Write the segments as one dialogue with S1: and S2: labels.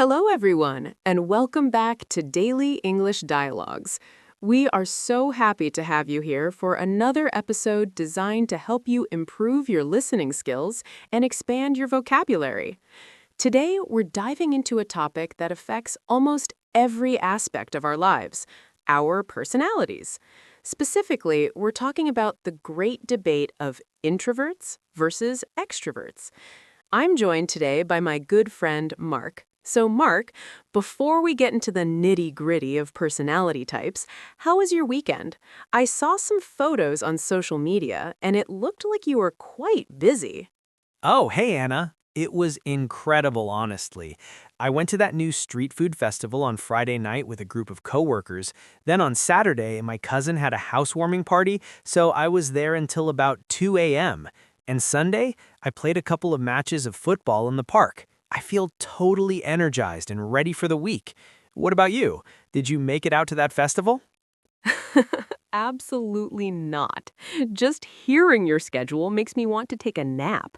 S1: Hello, everyone, and welcome back to Daily English Dialogues. We are so happy to have you here for another episode designed to help you improve your listening skills and expand your vocabulary. Today, we're diving into a topic that affects almost every aspect of our lives, our personalities. Specifically, we're talking about the great debate of introverts versus extroverts. I'm joined today by my good friend, Mark. So, Mark, before we get into the nitty-gritty of personality types, how was your weekend? I saw some photos on social media, and it looked like you were quite busy.
S2: Oh, hey, Anna. It was incredible, honestly. I went to that new street food festival on Friday night with a group of coworkers. Then on Saturday, my cousin had a housewarming party, so I was there until about 2 a.m. And Sunday, I played a couple of matches of football in the park. I feel totally energized and ready for the week. What about you? Did you make it out to that festival?
S1: Absolutely not. Just hearing your schedule makes me want to take a nap.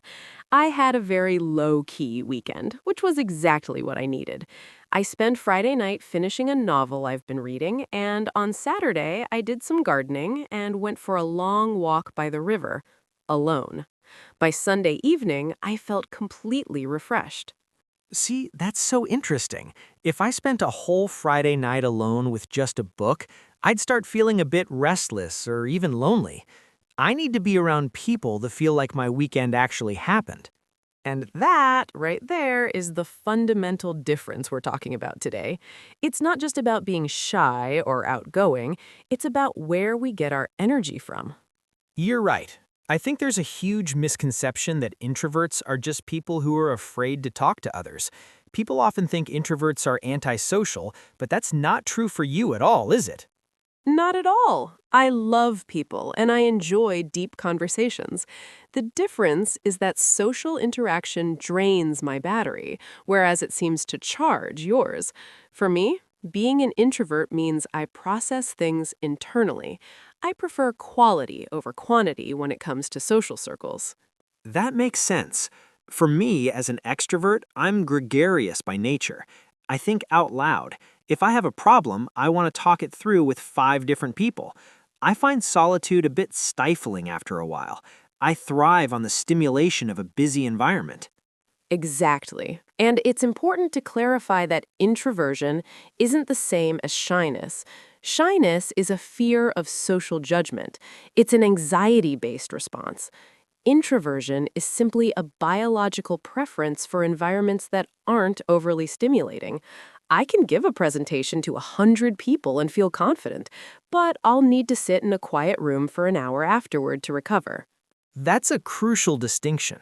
S1: I had a very low-key weekend, which was exactly what I needed. I spent Friday night finishing a novel I've been reading, and on Saturday I did some gardening and went for a long walk by the river, alone. By Sunday evening, I felt completely refreshed.
S2: See, that's so interesting. If I spent a whole Friday night alone with just a book, I'd start feeling a bit restless or even lonely. I need to be around people to feel like my weekend actually happened.
S1: And that, right there, is the fundamental difference we're talking about today. It's not just about being shy or outgoing, it's about where we get our energy from.
S2: You're right. I think there's a huge misconception that introverts are just people who are afraid to talk to others. People often think introverts are antisocial, but that's not true for you at all, is it?
S1: Not at all. I love people and I enjoy deep conversations. The difference is that social interaction drains my battery, whereas it seems to charge yours. For me, being an introvert means I process things internally. I prefer quality over quantity when it comes to social circles.
S2: That makes sense. For me, as an extrovert, I'm gregarious by nature. I think out loud. If I have a problem, I want to talk it through with 5 different people. I find solitude a bit stifling after a while. I thrive on the stimulation of a busy environment.
S1: Exactly. And it's important to clarify that introversion isn't the same as shyness. Shyness is a fear of social judgment. It's an anxiety-based response. Introversion is simply a biological preference for environments that aren't overly stimulating. I can give a presentation to 100 people and feel confident, but I'll need to sit in a quiet room for an hour afterward to recover.
S2: That's a crucial distinction.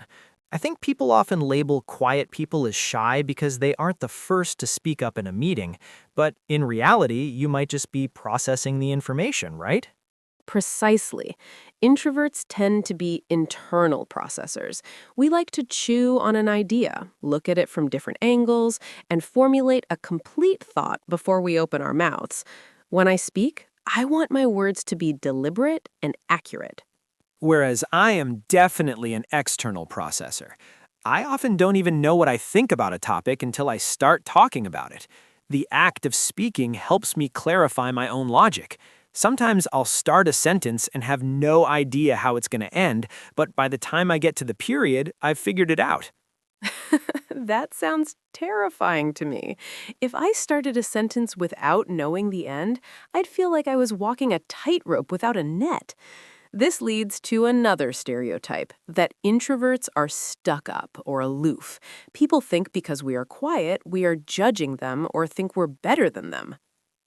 S2: I think people often label quiet people as shy because they aren't the first to speak up in a meeting, but in reality, you might just be processing the information, right?
S1: Precisely. Introverts tend to be internal processors. We like to chew on an idea, look at it from different angles, and formulate a complete thought before we open our mouths. When I speak, I want my words to be deliberate and accurate.
S2: Whereas I am definitely an external processor. I often don't even know what I think about a topic until I start talking about it. The act of speaking helps me clarify my own logic. Sometimes I'll start a sentence and have no idea how it's going to end, but by the time I get to the period, I've figured it out.
S1: That sounds terrifying to me. If I started a sentence without knowing the end, I'd feel like I was walking a tightrope without a net. This leads to another stereotype, that introverts are stuck up or aloof. People think because we are quiet, we are judging them or think we're better than them.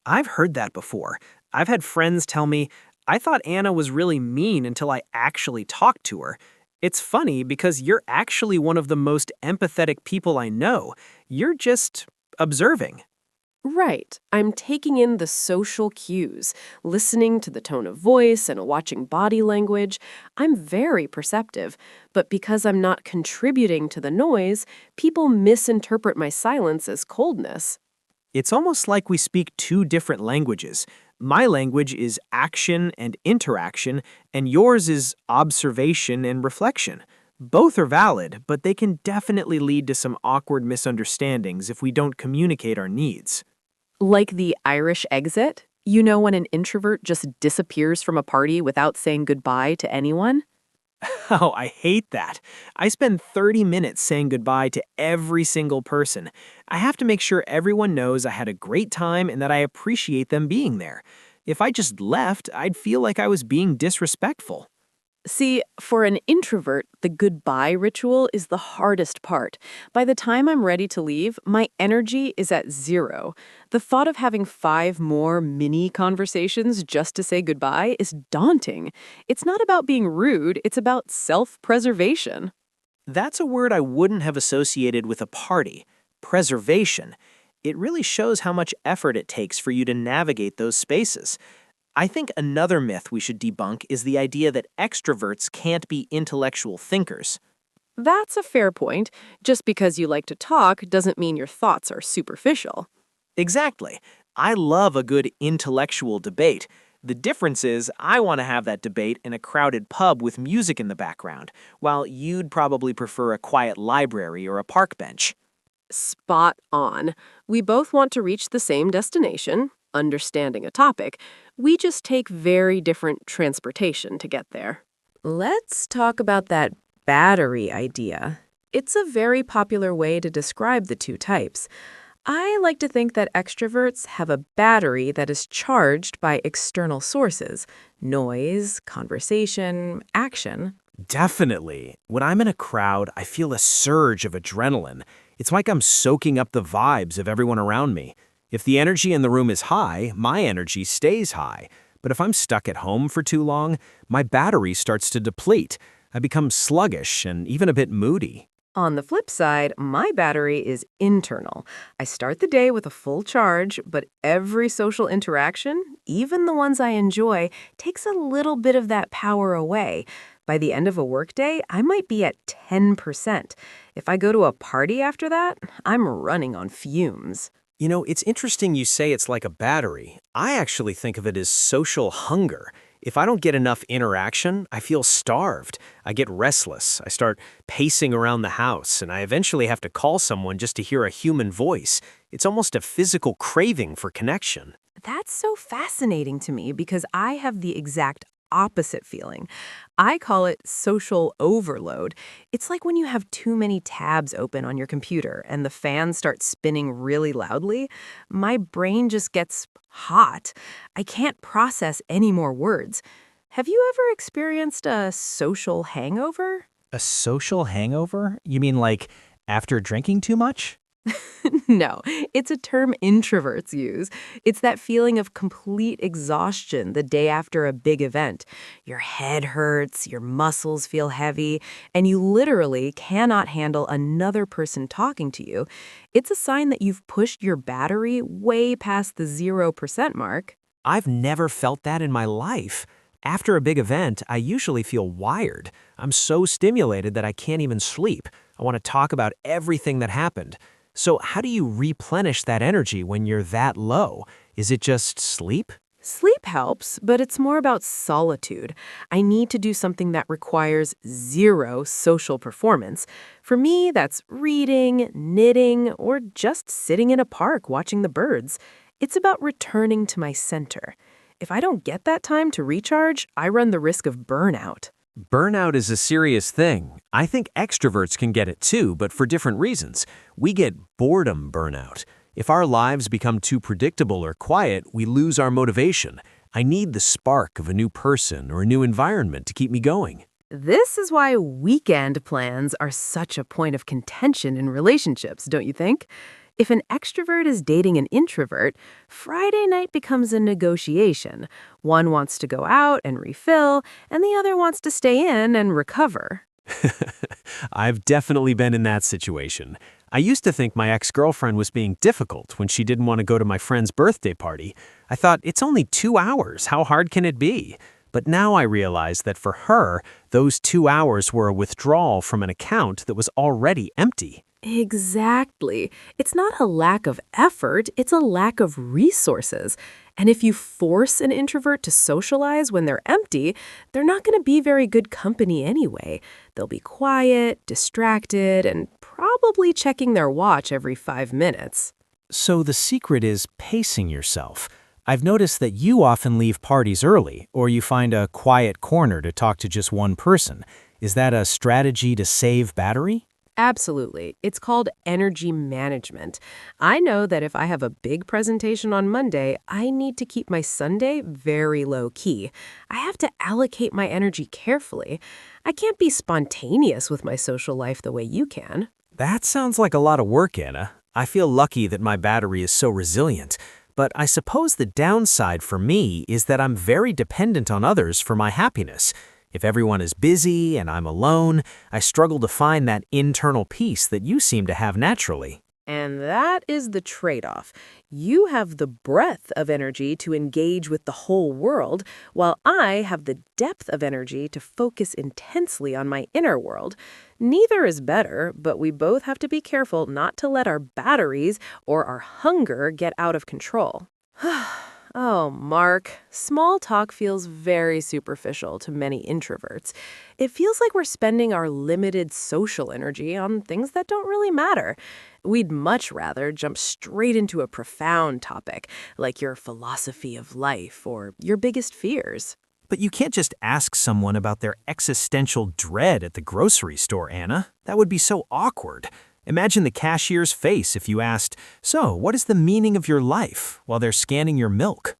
S2: I've heard that before. I've had friends tell me, I thought Anna was really mean until I actually talked to her. It's funny because you're actually one of the most empathetic people I know. You're just observing.
S1: Right. I'm taking in the social cues, listening to the tone of voice and watching body language. I'm very perceptive, but because I'm not contributing to the noise, people misinterpret my silence as coldness.
S2: It's almost like we speak 2 different languages. My language is action and interaction, and yours is observation and reflection. Both are valid, but they can definitely lead to some awkward misunderstandings if we don't communicate our needs.
S1: Like the Irish exit? You know when an introvert just disappears from a party without saying goodbye to anyone?
S2: Oh, I hate that. I spend 30 minutes saying goodbye to every single person. I have to make sure everyone knows I had a great time and that I appreciate them being there. If I just left, I'd feel like I was being disrespectful.
S1: See, for an introvert, the goodbye ritual is the hardest part. By the time I'm ready to leave, my energy is at zero. The thought of having 5 more mini conversations just to say goodbye is daunting. It's not about being rude, it's about self-preservation.
S2: That's a word I wouldn't have associated with a party. Preservation. It really shows how much effort it takes for you to navigate those spaces. I think another myth we should debunk is the idea that extroverts can't be intellectual thinkers.
S1: That's a fair point. Just because you like to talk doesn't mean your thoughts are superficial.
S2: Exactly. I love a good intellectual debate. The difference is I want to have that debate in a crowded pub with music in the background, while you'd probably prefer a quiet library or a park bench.
S1: Spot on. We both want to reach the same destination, understanding a topic. We just take very different transportation to get there. Let's talk about that battery idea. It's a very popular way to describe the two types. I like to think that extroverts have a battery that is charged by external sources, noise, conversation, action.
S2: Definitely. When I'm in a crowd, I feel a surge of adrenaline. It's like I'm soaking up the vibes of everyone around me. If the energy in the room is high, my energy stays high. But if I'm stuck at home for too long, my battery starts to deplete. I become sluggish and even a bit moody.
S1: On the flip side, my battery is internal. I start the day with a full charge, but every social interaction, even the ones I enjoy, takes a little bit of that power away. By the end of a workday, I might be at 10%. If I go to a party after that, I'm running on fumes.
S2: You know, it's interesting you say it's like a battery. I actually think of it as social hunger. If I don't get enough interaction, I feel starved. I get restless. I start pacing around the house, and I eventually have to call someone just to hear a human voice. It's almost a physical craving for connection.
S1: That's so fascinating to me because I have the exact opposite feeling. I call it social overload. It's like when you have too many tabs open on your computer and the fan starts spinning really loudly. My brain just gets hot. I can't process any more words. Have you ever experienced a social hangover?
S2: A social hangover? You mean like after drinking too much?
S1: No, it's a term introverts use. It's that feeling of complete exhaustion the day after a big event. Your head hurts, your muscles feel heavy, and you literally cannot handle another person talking to you. It's a sign that you've pushed your battery way past the 0% mark.
S2: I've never felt that in my life. After a big event, I usually feel wired. I'm so stimulated that I can't even sleep. I want to talk about everything that happened. So how do you replenish that energy when you're that low? Is it just sleep?
S1: Sleep helps, but it's more about solitude. I need to do something that requires zero social performance. For me, that's reading, knitting, or just sitting in a park watching the birds. It's about returning to my center. If I don't get that time to recharge, I run the risk of burnout.
S2: Burnout is a serious thing. I think extroverts can get it too, but for different reasons. We get boredom burnout. If our lives become too predictable or quiet, we lose our motivation. I need the spark of a new person or a new environment to keep me going.
S1: This is why weekend plans are such a point of contention in relationships, don't you think? If an extrovert is dating an introvert, Friday night becomes a negotiation. One wants to go out and refill, and the other wants to stay in and recover.
S2: I've definitely been in that situation. I used to think my ex-girlfriend was being difficult when she didn't want to go to my friend's birthday party. I thought, it's only 2 hours. How hard can it be? But now I realize that for her, those 2 hours were a withdrawal from an account that was already empty.
S1: Exactly. It's not a lack of effort, it's a lack of resources. And if you force an introvert to socialize when they're empty, they're not going to be very good company anyway. They'll be quiet, distracted, and probably checking their watch every 5 minutes.
S2: So the secret is pacing yourself. I've noticed that you often leave parties early, or you find a quiet corner to talk to just one person. Is that a strategy to save battery?
S1: Absolutely. It's called energy management. I know that if I have a big presentation on Monday, I need to keep my Sunday very low key. I have to allocate my energy carefully. I can't be spontaneous with my social life the way you can.
S2: That sounds like a lot of work, Anna. I feel lucky that my battery is so resilient. But I suppose the downside for me is that I'm very dependent on others for my happiness. If everyone is busy and I'm alone, I struggle to find that internal peace that you seem to have naturally.
S1: And that is the trade-off. You have the breadth of energy to engage with the whole world, while I have the depth of energy to focus intensely on my inner world. Neither is better, but we both have to be careful not to let our batteries or our hunger get out of control. Oh, Mark, small talk feels very superficial to many introverts. It feels like we're spending our limited social energy on things that don't really matter. We'd much rather jump straight into a profound topic, like your philosophy of life or your biggest fears.
S2: But you can't just ask someone about their existential dread at the grocery store, Anna. That would be so awkward. Imagine the cashier's face if you asked, "So, what is the meaning of your life?" while they're scanning your milk.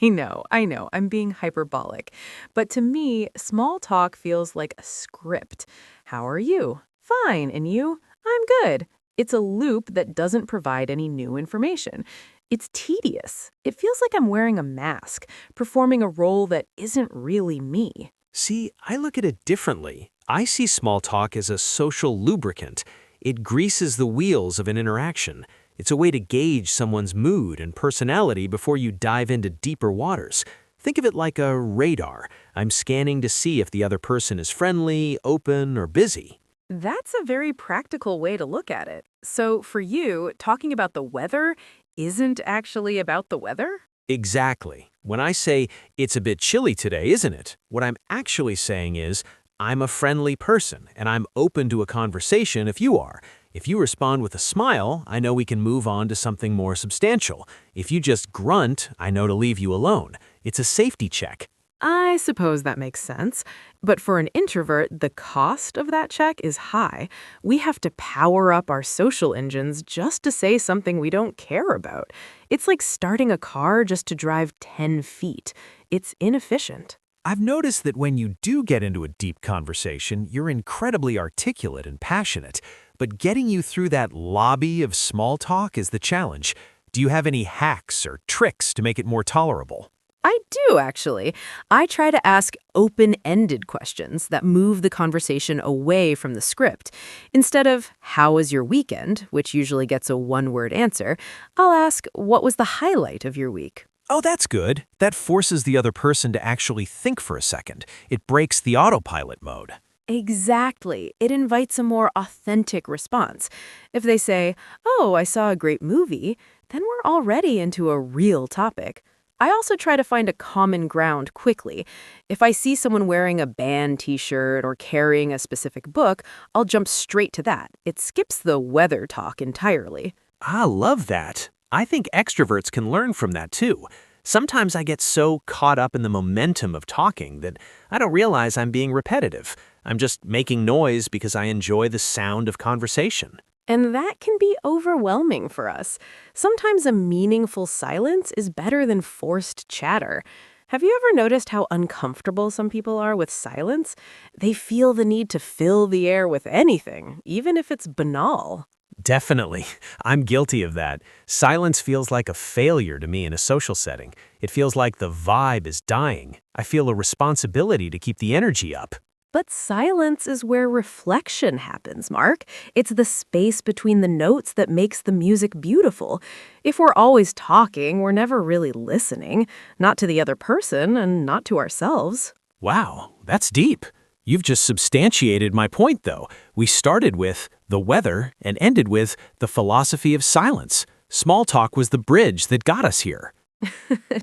S1: I know, I'm being hyperbolic. But to me, small talk feels like a script. How are you? Fine, and you? I'm good. It's a loop that doesn't provide any new information. It's tedious. It feels like I'm wearing a mask, performing a role that isn't really me.
S2: See, I look at it differently. I see small talk as a social lubricant. It greases the wheels of an interaction. It's a way to gauge someone's mood and personality before you dive into deeper waters. Think of it like a radar. I'm scanning to see if the other person is friendly, open, or busy.
S1: That's a very practical way to look at it. So for you, talking about the weather isn't actually about the weather?
S2: Exactly. When I say, "It's a bit chilly today, isn't it?" what I'm actually saying is, I'm a friendly person, and I'm open to a conversation if you are. If you respond with a smile, I know we can move on to something more substantial. If you just grunt, I know to leave you alone. It's a safety check.
S1: I suppose that makes sense. But for an introvert, the cost of that check is high. We have to power up our social engines just to say something we don't care about. It's like starting a car just to drive 10 feet. It's inefficient.
S2: I've noticed that when you do get into a deep conversation, you're incredibly articulate and passionate. But getting you through that lobby of small talk is the challenge. Do you have any hacks or tricks to make it more tolerable?
S1: I do, actually. I try to ask open-ended questions that move the conversation away from the script. Instead of, "How was your weekend?" which usually gets a one-word answer, I'll ask, "What was the highlight of your week?"
S2: Oh, that's good. That forces the other person to actually think for a second. It breaks the autopilot mode.
S1: Exactly. It invites a more authentic response. If they say, "Oh, I saw a great movie," then we're already into a real topic. I also try to find a common ground quickly. If I see someone wearing a band t-shirt or carrying a specific book, I'll jump straight to that. It skips the weather talk entirely.
S2: I love that. I think extroverts can learn from that too. Sometimes I get so caught up in the momentum of talking that I don't realize I'm being repetitive. I'm just making noise because I enjoy the sound of conversation.
S1: And that can be overwhelming for us. Sometimes a meaningful silence is better than forced chatter. Have you ever noticed how uncomfortable some people are with silence? They feel the need to fill the air with anything, even if it's banal.
S2: Definitely. I'm guilty of that. Silence feels like a failure to me in a social setting. It feels like the vibe is dying. I feel a responsibility to keep the energy up.
S1: But silence is where reflection happens, Mark. It's the space between the notes that makes the music beautiful. If we're always talking, we're never really listening, not to the other person and not to ourselves.
S2: Wow, that's deep. You've just substantiated my point, though. We started with the weather and ended with the philosophy of silence. Small talk was the bridge that got us here.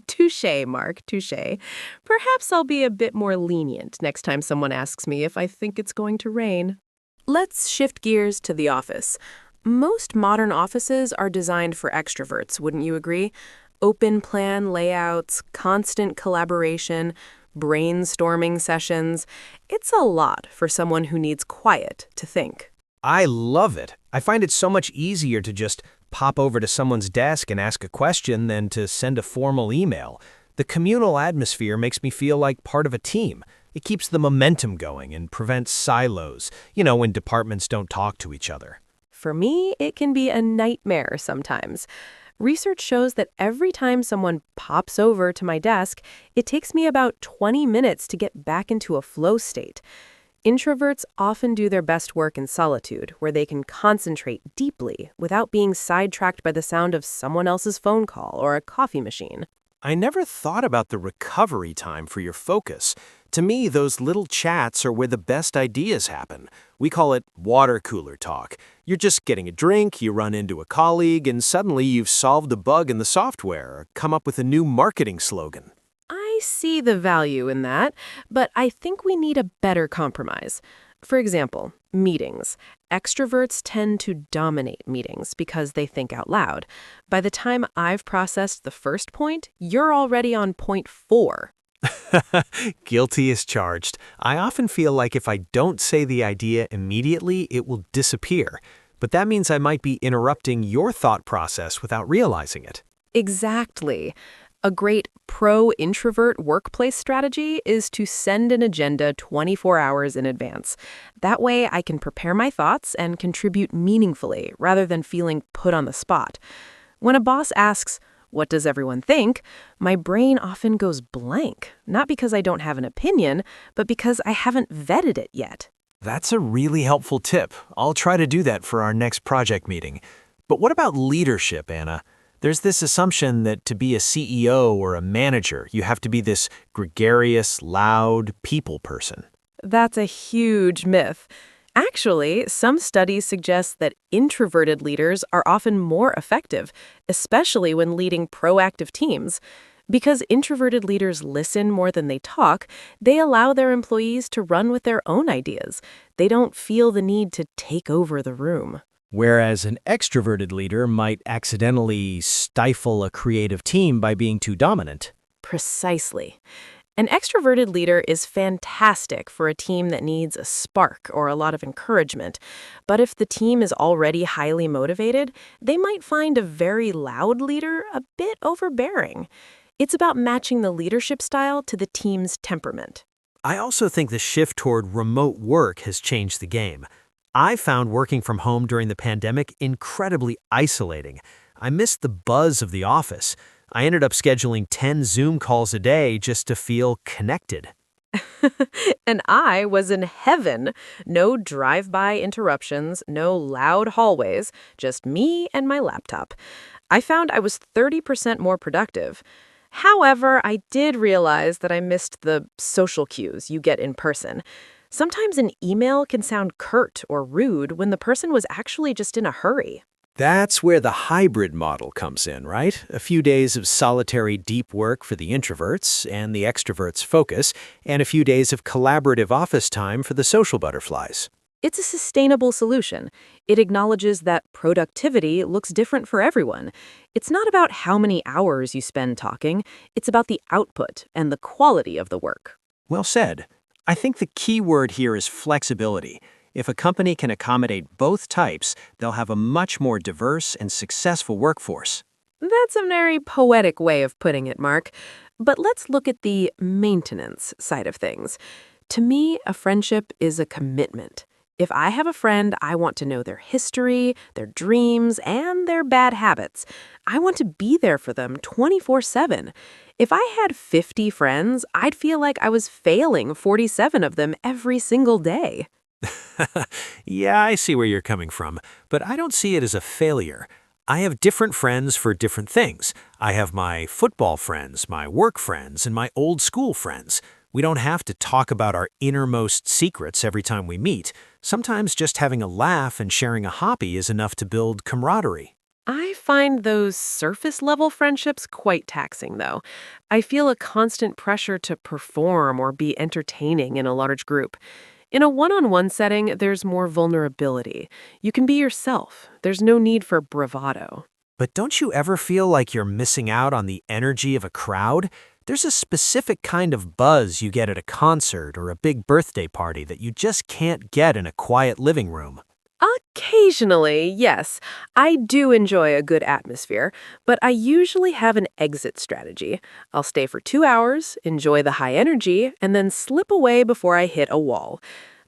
S1: Touche, Mark, touche. Perhaps I'll be a bit more lenient next time someone asks me if I think it's going to rain. Let's shift gears to the office. Most modern offices are designed for extroverts, wouldn't you agree? Open plan layouts, constant collaboration, brainstorming sessions. It's a lot for someone who needs quiet to think.
S2: I love it. I find it so much easier to just pop over to someone's desk and ask a question than to send a formal email. The communal atmosphere makes me feel like part of a team. It keeps the momentum going and prevents silos, when departments don't talk to each other.
S1: For me, it can be a nightmare sometimes. Research shows that every time someone pops over to my desk, it takes me about 20 minutes to get back into a flow state. Introverts often do their best work in solitude, where they can concentrate deeply without being sidetracked by the sound of someone else's phone call or a coffee machine.
S2: I never thought about the recovery time for your focus. To me, those little chats are where the best ideas happen. We call it water cooler talk. You're just getting a drink, you run into a colleague, and suddenly you've solved a bug in the software or come up with a new marketing slogan.
S1: I see the value in that, but I think we need a better compromise. For example, meetings. Extroverts tend to dominate meetings because they think out loud. By the time I've processed the first point, you're already on point 4.
S2: Guilty as charged. I often feel like if I don't say the idea immediately, it will disappear. But that means I might be interrupting your thought process without realizing it.
S1: Exactly. A great pro-introvert workplace strategy is to send an agenda 24 hours in advance. That way I can prepare my thoughts and contribute meaningfully rather than feeling put on the spot. When a boss asks, "What does everyone think?" my brain often goes blank, not because I don't have an opinion, but because I haven't vetted it yet.
S2: That's a really helpful tip. I'll try to do that for our next project meeting. But what about leadership, Anna? There's this assumption that to be a CEO or a manager, you have to be this gregarious, loud people person.
S1: That's a huge myth. Actually, some studies suggest that introverted leaders are often more effective, especially when leading proactive teams. Because introverted leaders listen more than they talk, they allow their employees to run with their own ideas. They don't feel the need to take over the room.
S2: Whereas an extroverted leader might accidentally stifle a creative team by being too dominant.
S1: Precisely. An extroverted leader is fantastic for a team that needs a spark or a lot of encouragement. But if the team is already highly motivated, they might find a very loud leader a bit overbearing. It's about matching the leadership style to the team's temperament.
S2: I also think the shift toward remote work has changed the game. I found working from home during the pandemic incredibly isolating. I missed the buzz of the office. I ended up scheduling 10 Zoom calls a day just to feel connected.
S1: And I was in heaven. No drive-by interruptions, no loud hallways, just me and my laptop. I found I was 30% more productive. However, I did realize that I missed the social cues you get in person. Sometimes an email can sound curt or rude when the person was actually just in a hurry.
S2: That's where the hybrid model comes in, right? A few days of solitary deep work for the introverts and the extroverts focus, and a few days of collaborative office time for the social butterflies.
S1: It's a sustainable solution. It acknowledges that productivity looks different for everyone. It's not about how many hours you spend talking, it's about the output and the quality of the work.
S2: Well said. I think the key word here is flexibility. If a company can accommodate both types, they'll have a much more diverse and successful workforce.
S1: That's a very poetic way of putting it, Mark. But let's look at the maintenance side of things. To me, a friendship is a commitment. If I have a friend, I want to know their history, their dreams, and their bad habits. I want to be there for them 24/7. If I had 50 friends, I'd feel like I was failing 47 of them every single day.
S2: Yeah, I see where you're coming from, but I don't see it as a failure. I have different friends for different things. I have my football friends, my work friends, and my old school friends. We don't have to talk about our innermost secrets every time we meet. Sometimes just having a laugh and sharing a hobby is enough to build camaraderie.
S1: I find those surface level friendships quite taxing, though. I feel a constant pressure to perform or be entertaining in a large group. In a one on one setting, there's more vulnerability. You can be yourself, there's no need for bravado.
S2: But don't you ever feel like you're missing out on the energy of a crowd? There's a specific kind of buzz you get at a concert or a big birthday party that you just can't get in a quiet living room.
S1: Occasionally, yes, I do enjoy a good atmosphere, but I usually have an exit strategy. I'll stay for 2 hours, enjoy the high energy, and then slip away before I hit a wall.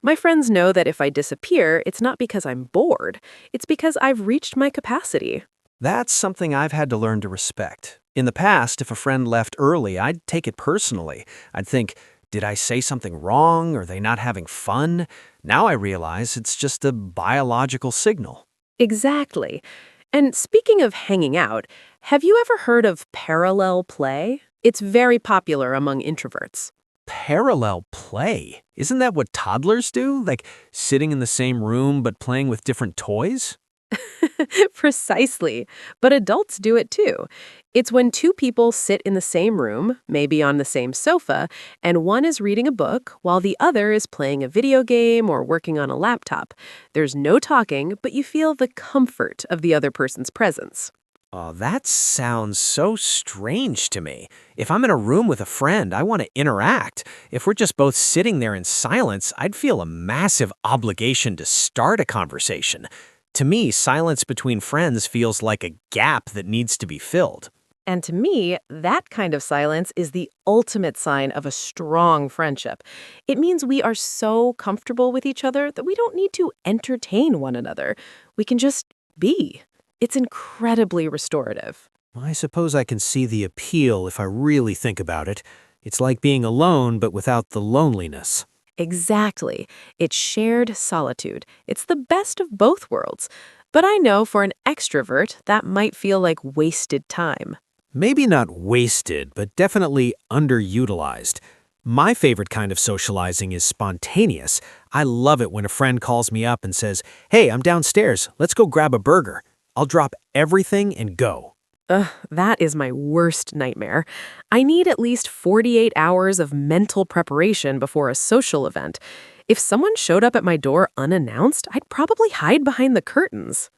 S1: My friends know that if I disappear, it's not because I'm bored, it's because I've reached my capacity.
S2: That's something I've had to learn to respect. In the past, if a friend left early, I'd take it personally. I'd think, did I say something wrong? Are they not having fun? Now I realize it's just a biological signal.
S1: Exactly. And speaking of hanging out, have you ever heard of parallel play? It's very popular among introverts.
S2: Parallel play? Isn't that what toddlers do? Like sitting in the same room but playing with different toys?
S1: Precisely. But adults do it too. It's when two people sit in the same room, maybe on the same sofa, and one is reading a book while the other is playing a video game or working on a laptop. There's no talking, but you feel the comfort of the other person's presence.
S2: Oh, that sounds so strange to me. If I'm in a room with a friend, I want to interact. If we're just both sitting there in silence, I'd feel a massive obligation to start a conversation. To me, silence between friends feels like a gap that needs to be filled.
S1: And to me, that kind of silence is the ultimate sign of a strong friendship. It means we are so comfortable with each other that we don't need to entertain one another. We can just be. It's incredibly restorative.
S2: I suppose I can see the appeal if I really think about it. It's like being alone but without the loneliness.
S1: Exactly. It's shared solitude. It's the best of both worlds. But I know for an extrovert, that might feel like wasted time.
S2: Maybe not wasted, but definitely underutilized. My favorite kind of socializing is spontaneous. I love it when a friend calls me up and says, "Hey, I'm downstairs. Let's go grab a burger." I'll drop everything and go.
S1: Ugh, that is my worst nightmare. I need at least 48 hours of mental preparation before a social event. If someone showed up at my door unannounced, I'd probably hide behind the curtains.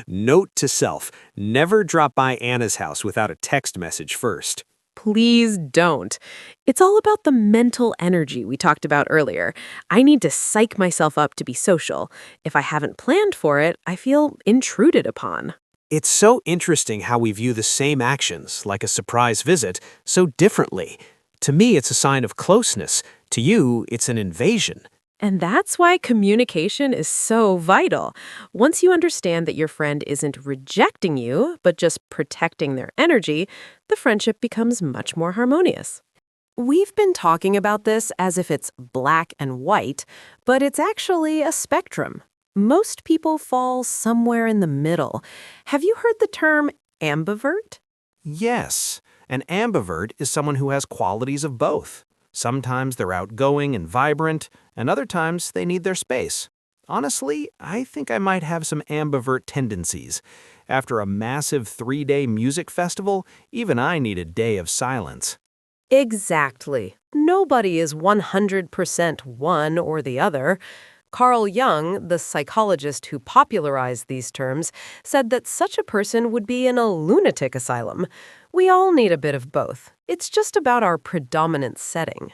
S2: Note to self, never drop by Anna's house without a text message first.
S1: Please don't. It's all about the mental energy we talked about earlier. I need to psych myself up to be social. If I haven't planned for it, I feel intruded upon.
S2: It's so interesting how we view the same actions, like a surprise visit, so differently. To me, it's a sign of closeness. To you, it's an invasion.
S1: And that's why communication is so vital. Once you understand that your friend isn't rejecting you, but just protecting their energy, the friendship becomes much more harmonious. We've been talking about this as if it's black and white, but it's actually a spectrum. Most people fall somewhere in the middle. Have you heard the term ambivert?
S2: Yes, an ambivert is someone who has qualities of both. Sometimes they're outgoing and vibrant, and other times they need their space. Honestly, I think I might have some ambivert tendencies. After a massive 3-day music festival, even I need a day of silence.
S1: Exactly. Nobody is 100% one or the other. Carl Jung, the psychologist who popularized these terms, said that such a person would be in a lunatic asylum. We all need a bit of both. It's just about our predominant setting.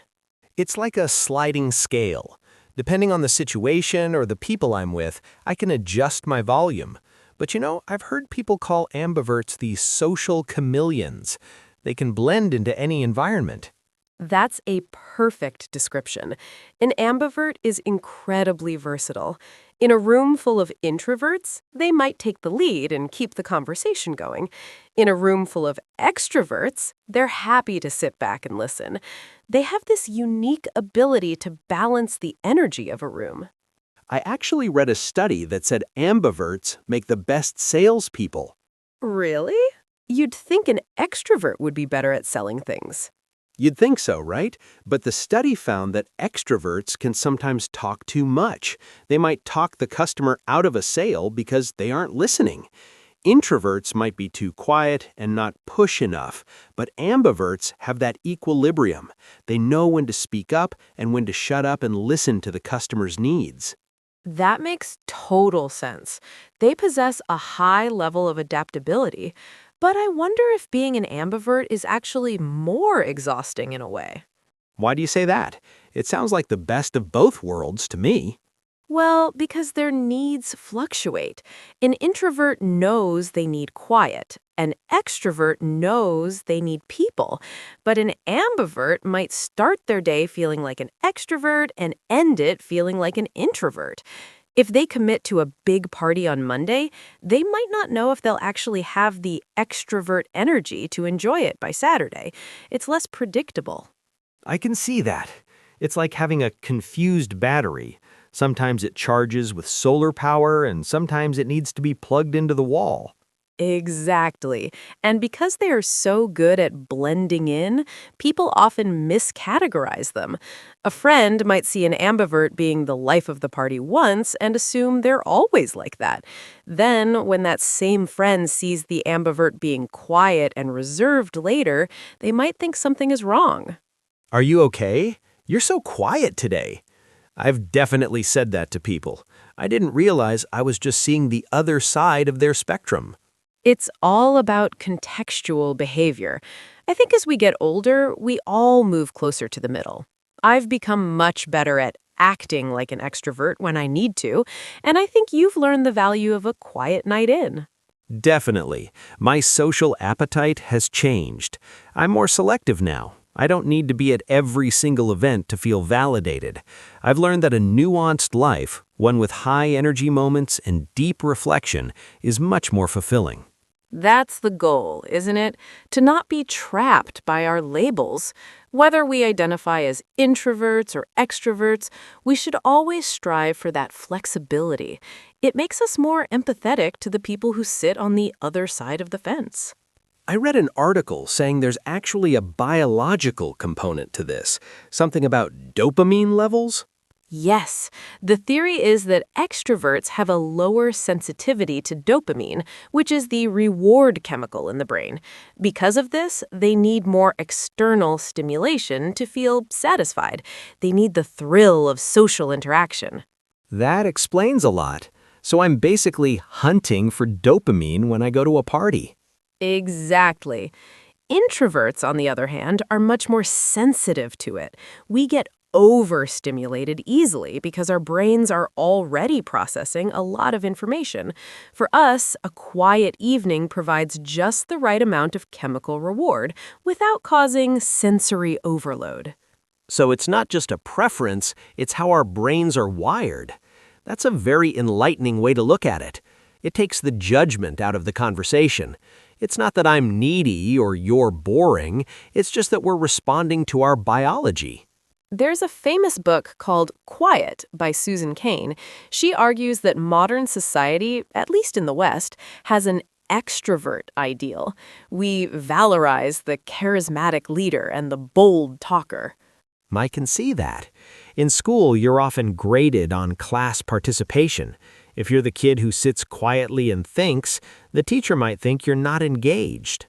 S2: It's like a sliding scale. Depending on the situation or the people I'm with, I can adjust my volume. But I've heard people call ambiverts the social chameleons. They can blend into any environment.
S1: That's a perfect description. An ambivert is incredibly versatile. In a room full of introverts, they might take the lead and keep the conversation going. In a room full of extroverts, they're happy to sit back and listen. They have this unique ability to balance the energy of a room.
S2: I actually read a study that said ambiverts make the best salespeople.
S1: Really? You'd think an extrovert would be better at selling things.
S2: You'd think so, right? But the study found that extroverts can sometimes talk too much. They might talk the customer out of a sale because they aren't listening.
S3: Introverts might be too quiet and not push enough, but ambiverts have that equilibrium. They know when to speak up and when to shut up and listen to the customer's needs.
S1: That makes total sense. They possess a high level of adaptability, but I wonder if being an ambivert is actually more exhausting in a way.
S3: Why do you say that? It sounds like the best of both worlds to me.
S1: Well, because their needs fluctuate. An introvert knows they need quiet. An extrovert knows they need people. But an ambivert might start their day feeling like an extrovert and end it feeling like an introvert. If they commit to a big party on Monday, they might not know if they'll actually have the extrovert energy to enjoy it by Saturday. It's less predictable.
S3: I can see that. It's like having a confused battery. Sometimes it charges with solar power, and sometimes it needs to be plugged into the wall.
S1: Exactly. And because they are so good at blending in, people often miscategorize them. A friend might see an ambivert being the life of the party once and assume they're always like that. Then, when that same friend sees the ambivert being quiet and reserved later, they might think something is wrong.
S3: Are you okay? You're so quiet today. I've definitely said that to people. I didn't realize I was just seeing the other side of their spectrum.
S1: It's all about contextual behavior. I think as we get older, we all move closer to the middle. I've become much better at acting like an extrovert when I need to, and I think you've learned the value of a quiet night in.
S3: Definitely. My social appetite has changed. I'm more selective now. I don't need to be at every single event to feel validated. I've learned that a nuanced life, one with high energy moments and deep reflection, is much more fulfilling.
S1: That's the goal, isn't it? To not be trapped by our labels. Whether we identify as introverts or extroverts, we should always strive for that flexibility. It makes us more empathetic to the people who sit on the other side of the fence.
S3: I read an article saying there's actually a biological component to this, something about dopamine levels.
S1: Yes, the theory is that extroverts have a lower sensitivity to dopamine, which is the reward chemical in the brain. Because of this, they need more external stimulation to feel satisfied. They need the thrill of social interaction.
S3: That explains a lot. So I'm basically hunting for dopamine when I go to a party.
S1: Exactly. Introverts, on the other hand, are much more sensitive to it. We get overstimulated easily because our brains are already processing a lot of information. For us, a quiet evening provides just the right amount of chemical reward without causing sensory overload.
S3: So it's not just a preference, it's how our brains are wired. That's a very enlightening way to look at it. It takes the judgment out of the conversation. It's not that I'm needy or you're boring, it's just that we're responding to our biology.
S1: There's a famous book called Quiet by Susan Cain. She argues that modern society, at least in the West, has an extrovert ideal. We valorize the charismatic leader and the bold talker.
S3: I can see that. In school, you're often graded on class participation. If you're the kid who sits quietly and thinks, the teacher might think you're not engaged.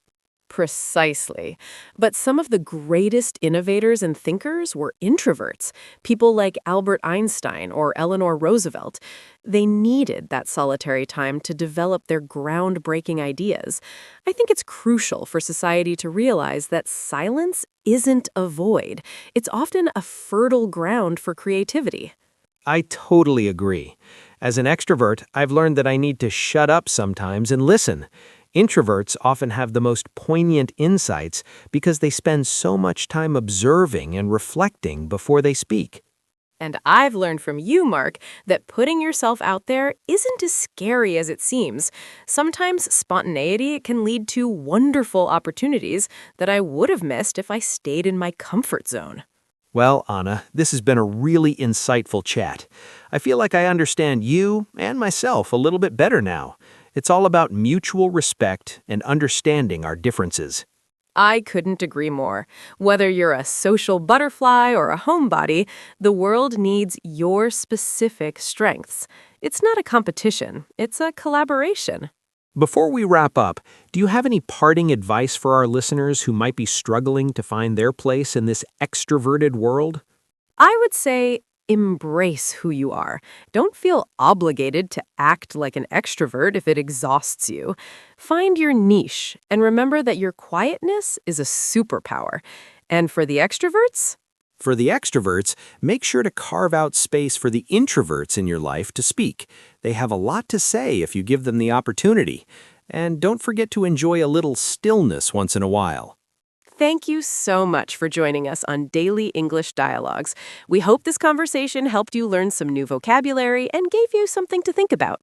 S1: Precisely. But some of the greatest innovators and thinkers were introverts, people like Albert Einstein or Eleanor Roosevelt. They needed that solitary time to develop their groundbreaking ideas. I think it's crucial for society to realize that silence isn't a void. It's often a fertile ground for creativity.
S3: I totally agree. As an extrovert, I've learned that I need to shut up sometimes and listen. Introverts often have the most poignant insights because they spend so much time observing and reflecting before they speak.
S1: And I've learned from you, Mark, that putting yourself out there isn't as scary as it seems. Sometimes spontaneity can lead to wonderful opportunities that I would have missed if I stayed in my comfort zone.
S3: Well, Anna, this has been a really insightful chat. I feel like I understand you and myself a little bit better now. It's all about mutual respect and understanding our differences.
S1: I couldn't agree more. Whether you're a social butterfly or a homebody, the world needs your specific strengths. It's not a competition, it's a collaboration.
S3: Before we wrap up, do you have any parting advice for our listeners who might be struggling to find their place in this extroverted world?
S1: I would say embrace who you are. Don't feel obligated to act like an extrovert if it exhausts you. Find your niche and remember that your quietness is a superpower. And for the extroverts,
S3: For the extroverts, make sure to carve out space for the introverts in your life to speak. They have a lot to say if you give them the opportunity. And don't forget to enjoy a little stillness once in a while.
S1: thank you so much for joining us on Daily English Dialogues. We hope this conversation helped you learn some new vocabulary and gave you something to think about.